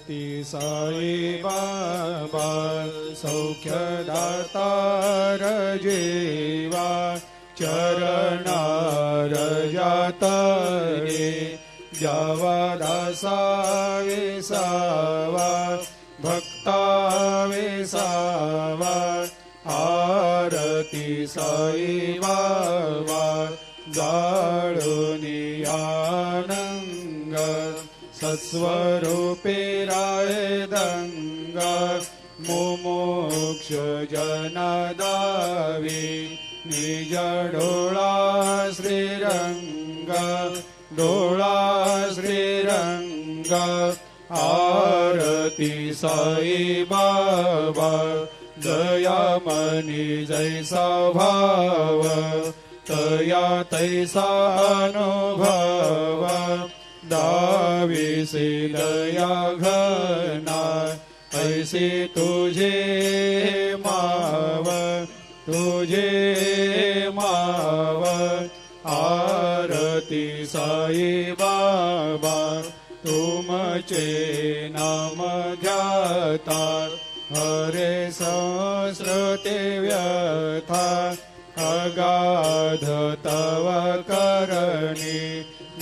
ती साई बाबा सौख्यदातार जीवा चरणार जातरे जावा दासा विसावा भक्ता विसावा आरती साई बाबा जाळूनी आनंग सत्स्वरूपे राय दंग मुमुक्ष जनदावी निज डोळा श्रीरंग डोळा श्रीरंग आरती साई बाबा दयामनी जैसा भाव तया तैसा अनुभव दाविसी दया घना ऐसी तुझे माव तुझे माव आरती साई बाबा तुमचे नाम ध्याता हरे संस्कृते व्यथा अगाध तव करणी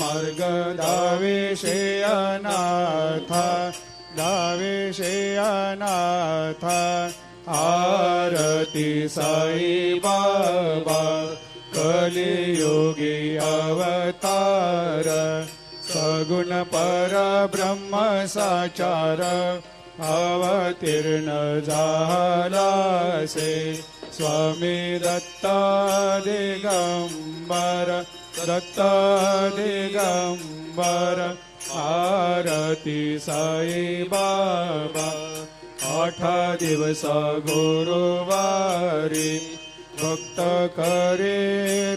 मार्ग दाविषे अनाथा दाविषे अनाथा आरती साई बाबा कलियुगी अवतार सगुण परब्रह्म साचार अवतीर्ण झालासे स्वामी दत्ता दिगंबर दत्ता दिगंबर आरती साई बाबा 8 दिवस गुरुवारी भक्त करे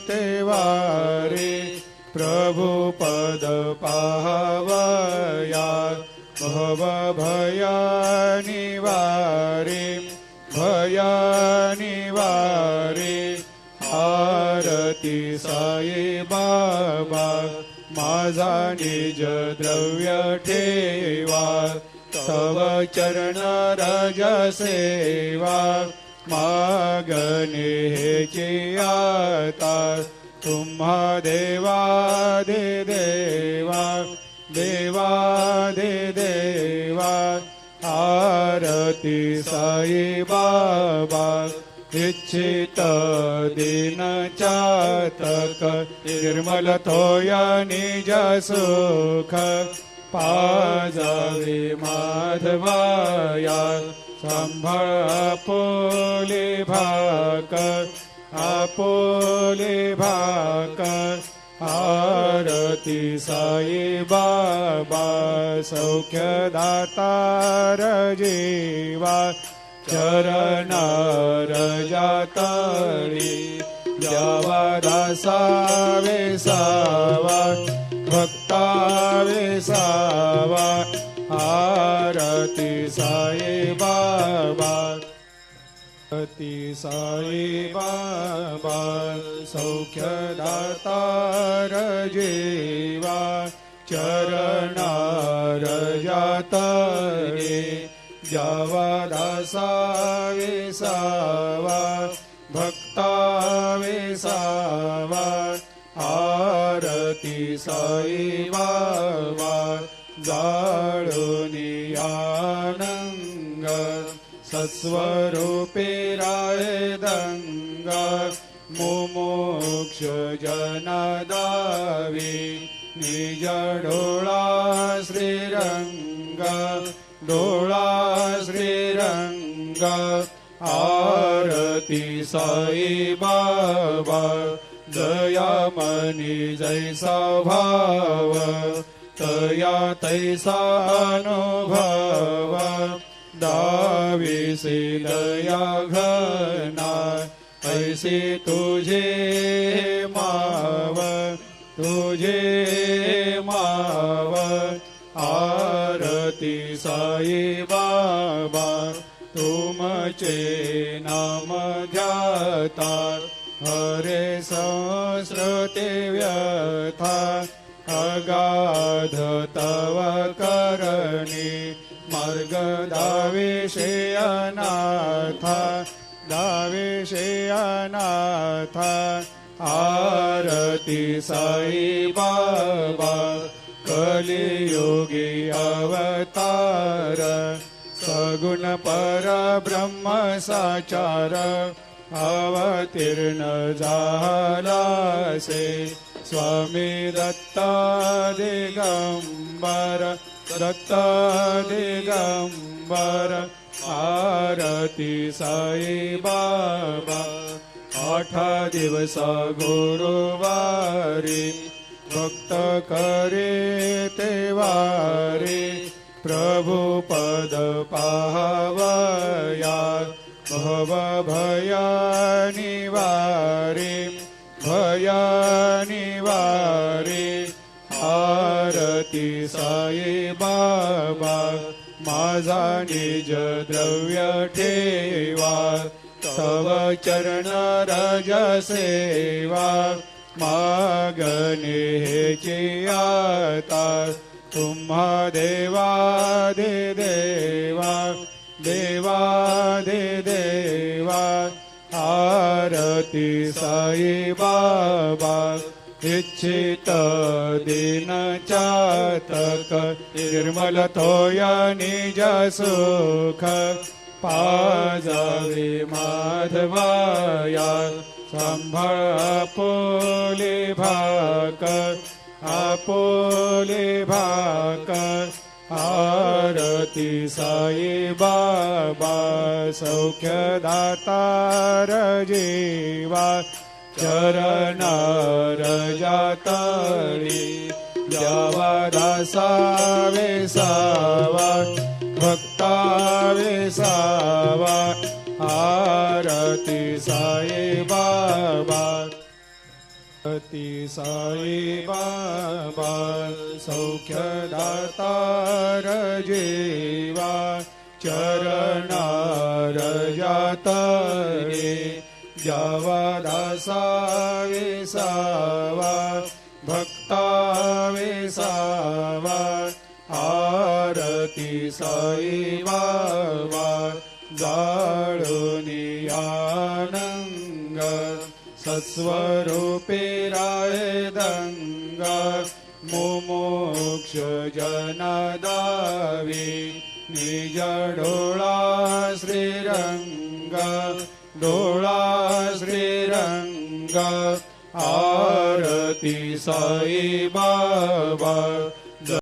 तेवारी प्रभु पद पाहवया भव भया निवारी भया निवारी आरती साई बाबा माझा निज द्रव्य ठेवा तव चरण रज सेवा मागणे हेची आता तुम्हा देवादि देवा देवादि देवा आरती साई बाबा इच्छित दिन चातक निर्मल थोया निज सुख पाजावे माधवाया सांभाळ आपोले भाक आरती साई बाबा सौख्यदातार जीवा चरणार जातळी द्यावा दासा विसावा भक्ता विसावा आरती साई बाबा ती साई बाबा सौख्यदातार जीवा चरणार जातरे जावा दासा विसावा भक्ता विसावा आरती साई बाबा जाळूनी आनंग सत्स्वरूपे राय दंग मुमुक्ष जनदावी निज डोळा श्रीरंग डोळा श्रीरंग आरती साई बाबा दयामनी जैसा भाव तया तैसा अनुभव दाविसी दया घना ऐसी तुझे माव तुझे माव आरती साई बाबा तुमचे नाम ध्याता हरे संस्कृते व्यथा अगाध तव करणी मार्ग दावेशे अनाथा दावेशे अनाथा आरती साई बाबा कलियुगी अवतार सगुण परब्रह्म साचार अवतीर्ण झालासे स्वामी दत्त दिगंबर दत्त दिगंबर आरती साई बाबा 8 दिवस गुरुवारी भक्त करे तेवारी प्रभु पद पावया भव भया निवारी भया निवारी आरती साई बाबा माझा निज द्रव्य ठेवा तव चरण रज सेवा मागणे हेची आता तुम्हा देवा दे देवा देवा दे देवा आरती साई बाबा इच्छित दिन चातक निर्मल थोया निज सुख पाजावे माधवाया सांभाळ आपोले भाकर आरती साई बाबा सौख्यदातार जीवा चरणार जातळी द्यावा दासावे सावा भक्तावे सावा आरती साई बाबा आरती साई बाबा सौख्यदातार जीवा चरणार जातळे द्यावा दासावे सावा भक्तावे सावा आरती साई बाबा जाळूनी आनंग सत्स्वरूपे राहे दंगा मुमुक्ष जनादावी निज डोळा श्रीरंग डोळा श्रीरंग आरती साई बाबा